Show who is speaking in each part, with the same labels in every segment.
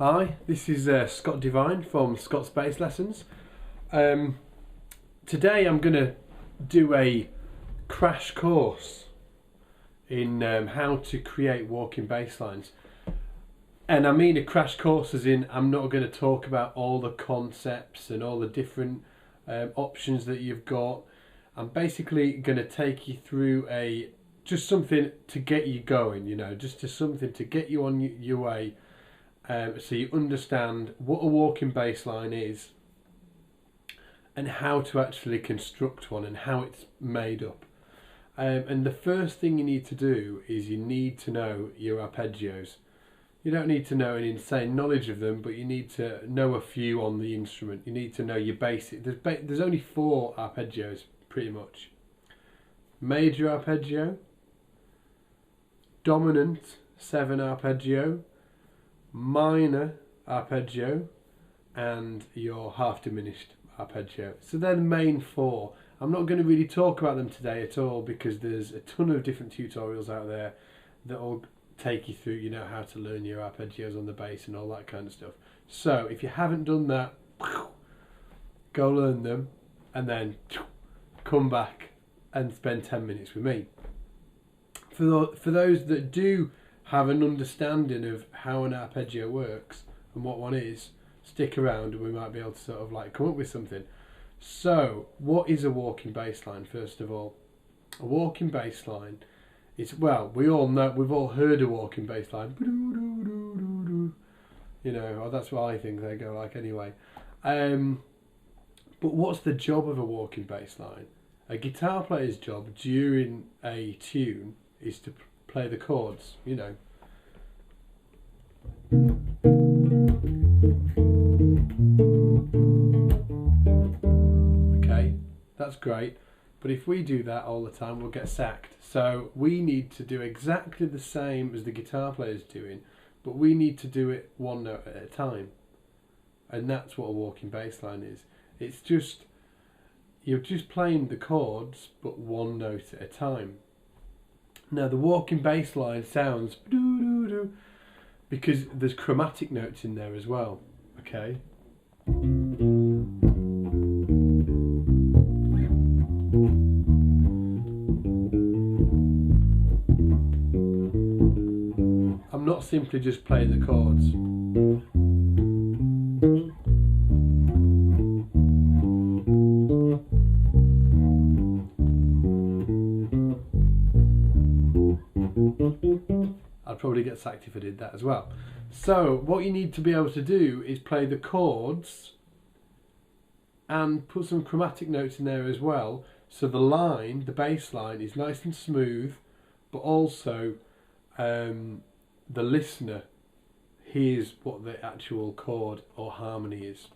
Speaker 1: Hi, this is Scott Devine from Scott's Bass Lessons. Today I'm going to do a crash course in how to create walking bass lines. And I mean a crash course as in I'm not going to talk about all the concepts and all the different options that you've got. I'm basically going to take you through just something to get you going, just something to get you on your way. So you understand what a walking bass line is and how to actually construct one and how it's made up. And the first thing you need to do is you need to know your arpeggios. You don't need to know an insane knowledge of them, but you need to know a few on the instrument. You need to know your basic. There's only 4 arpeggios pretty much. Major arpeggio, dominant 7 arpeggio, minor arpeggio, and your half diminished arpeggio. So they're the main 4. I'm not going to really talk about them today at all because there's a ton of different tutorials out there that will take you through, how to learn your arpeggios on the bass and all that kind of stuff. So if you haven't done that, go learn them and then come back and spend 10 minutes with me. For those that do have an understanding of how an arpeggio works and what one is, stick around and we might be able to sort of come up with something. So what is a walking bass line? First of all, a walking bass line is, well, we all know, we've all heard a walking bass line, or that's what I think they go like anyway. But what's the job of a walking bass line? A guitar player's job during a tune is to play the chords, Okay, that's great, but if we do that all the time, we'll get sacked. So we need to do exactly the same as the guitar player's doing, but we need to do it one note at a time. And that's what a walking bass line is. It's just, you're just playing the chords, but one note at a time. Now the walking bass line sounds doo-doo-doo because there's chromatic notes in there as well, okay? I'm not simply just playing the chords. I'd probably get sacked if I did that as well. So what you need to be able to do is play the chords and put some chromatic notes in there as well, so the line, the bass line, is nice and smooth, but also the listener hears what the actual chord or harmony is.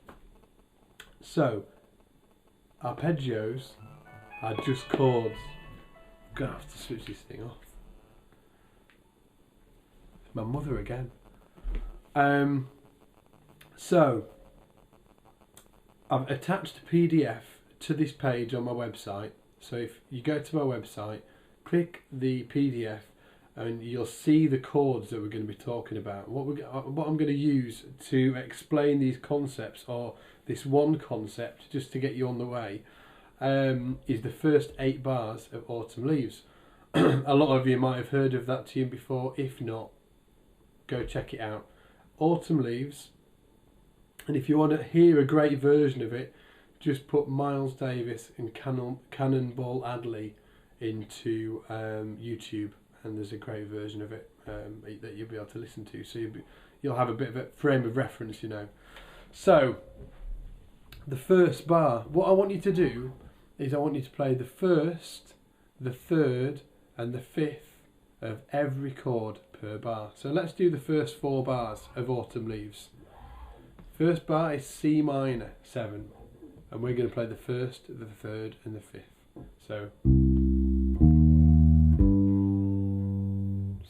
Speaker 1: So arpeggios are just chords. I'm gonna have to switch this thing off. My mother again. So I've attached a PDF to this page on my website. So if you go to my website, click the PDF and you'll see the chords that we're going to be talking about. What I'm going to use to explain these concepts, or this one concept just to get you on the way, is the first 8 bars of Autumn Leaves. A lot of you might have heard of that tune before. If not, go check it out. Autumn Leaves. And if you want to hear a great version of it, just put Miles Davis and Cannonball Adderley into YouTube, and there's a great version of it that you'll be able to listen to. So you'll have a bit of a frame of reference, So the first bar, what I want you to do is I want you to play the first, the third and the fifth of every chord per bar. So let's do the first 4 bars of Autumn Leaves. First bar is C minor 7, and we're going to play the first, the third and the fifth. So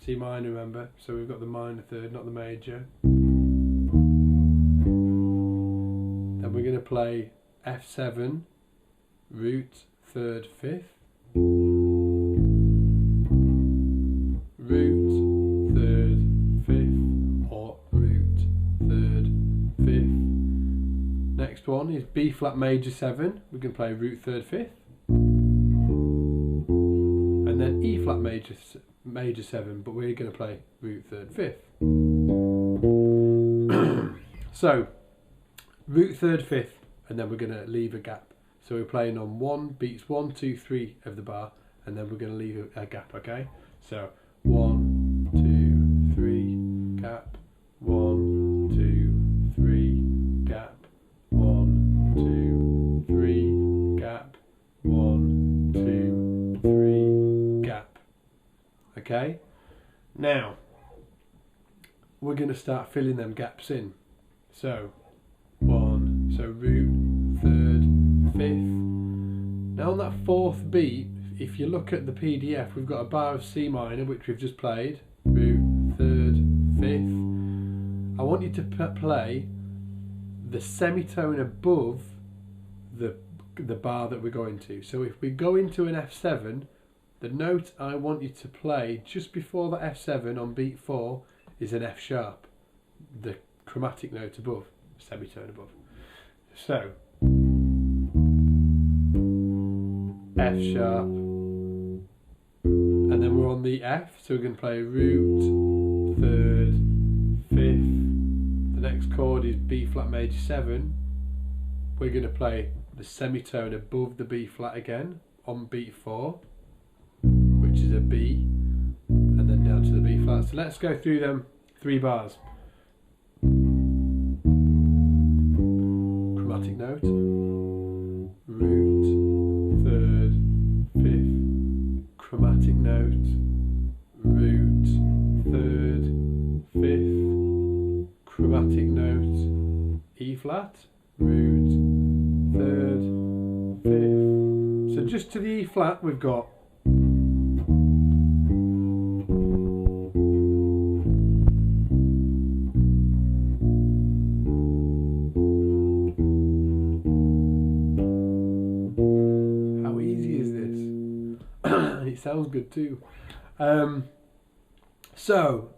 Speaker 1: C minor, remember, so we've got the minor third, not the major. Then we're going to play F7, root, third, fifth, root, third, fifth, or root, third, Next one is B flat major 7. We can play root 3rd 5th. And then E flat major 7, but we're going to play root 3rd 5th. So root 3rd 5th, and then we're going to leave a gap. So we're playing on beats 1, 2, 3 of the bar, and then we're going to leave a gap. Okay, so 1, 2, 3 gap, 1, 2, 3 gap, 1, 2, 3 gap, 1, 2, 3 gap. Okay, now we're going to start filling them gaps in. So root 3rd 5th. Now on that 4th beat, if you look at the PDF, we've got a bar of C minor, which we've just played, root 3rd 5th. I want you to play the semitone above the bar that we're going to. So if we go into an F7, the note I want you to play just before the F7 on beat 4 is an F sharp, the chromatic note above, semitone above. So F sharp, and then we're on the F, so we're going to play root 3rd 5th. The next chord is B flat major 7. We're going to play the semitone above the B flat again on beat 4, which is a B, and then down to the B flat. So let's go through them 3 bars. Chromatic note, root 3rd 5th, chromatic note, root 3rd 5th, chromatic note, E flat, root 3rd 5th. So just to the E flat we've got it sounds good too. So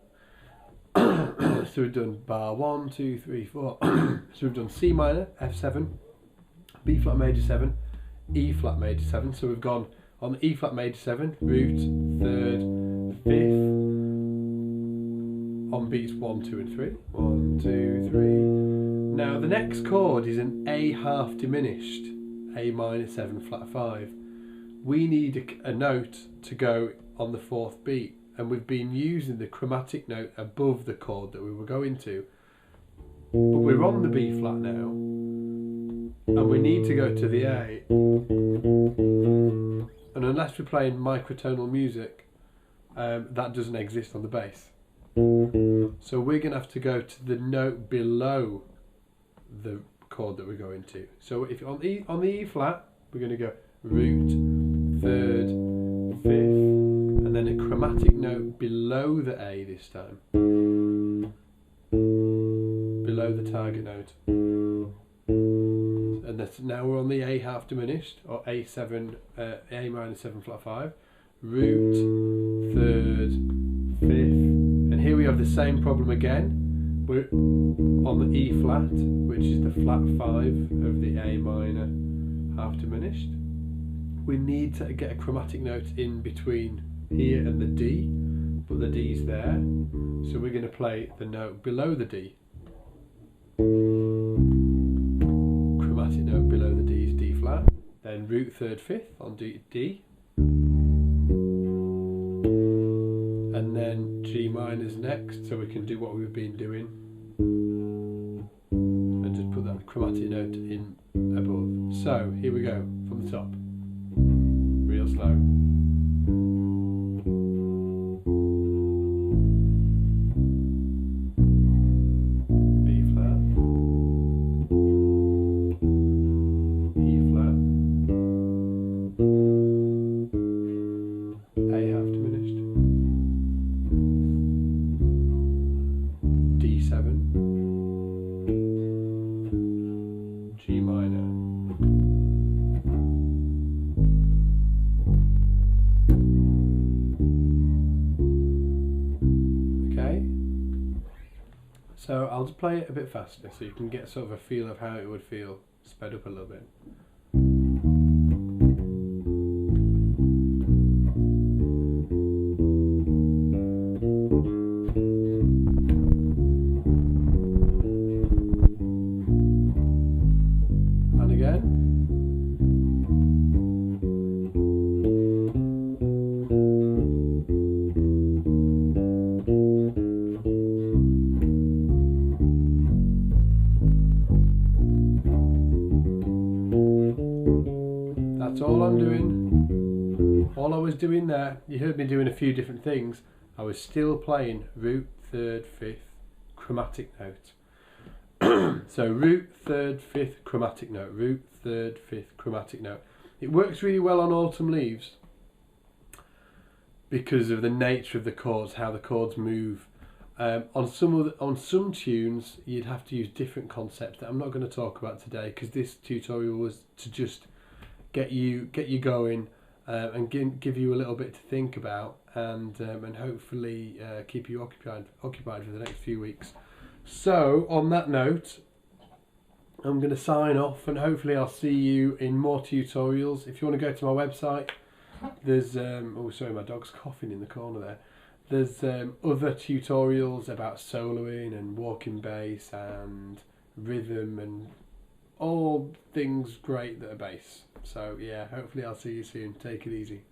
Speaker 1: we've done bar 1, 2, 3, 4. So we've done C minor, F7, B flat major 7, E flat major 7. So we've gone on the E flat major 7, root 3rd 5th on beats 1, 2 and 3. 1, 2, 3. Now the next chord is an A half diminished, A minor 7 flat 5. We need a note to go on the 4th beat, and we've been using the chromatic note above the chord that we were going to, but we're on the B flat now and we need to go to the A, and unless we're playing microtonal music, that doesn't exist on the bass. So we're going to have to go to the note below the chord that we're going to. So if on the E flat, we're going to go root 3rd 5th, and then a chromatic note below the A this time, below the target note, and that's, now we're on the A half diminished, or A7, A minor 7 flat 5, root 3rd 5th, and here we have the same problem again. We're on the E flat, which is the flat 5 of the A minor half diminished. We need to get a chromatic note in between here and the D, but the D's there, so we're going to play the note below the D. Chromatic note below the D is D flat, then root 3rd 5th on D, and then G minor's next, so we can do what we've been doing and just put that chromatic note in above. So here we go from the top, real slow. I'll just play it a bit faster so you can get sort of a feel of how it would feel sped up a little bit. And again. That's all I'm doing. All I was doing there, you heard me doing a few different things. I was still playing root, third, fifth, chromatic note. So root, third, fifth, chromatic note. Root, third, fifth, chromatic note. It works really well on Autumn Leaves because of the nature of the chords, how the chords move. On some tunes, you'd have to use different concepts that I'm not going to talk about today, because this tutorial was to just get you going and give you a little bit to think about, and hopefully keep you occupied for the next few weeks. So on that note, I'm going to sign off, and hopefully I'll see you in more tutorials. If you want to go to my website, there's oh sorry, my dog's coughing in the corner there. There's other tutorials about soloing and walking bass and rhythm and all things great that are bass. So yeah, hopefully I'll see you soon. Take it easy.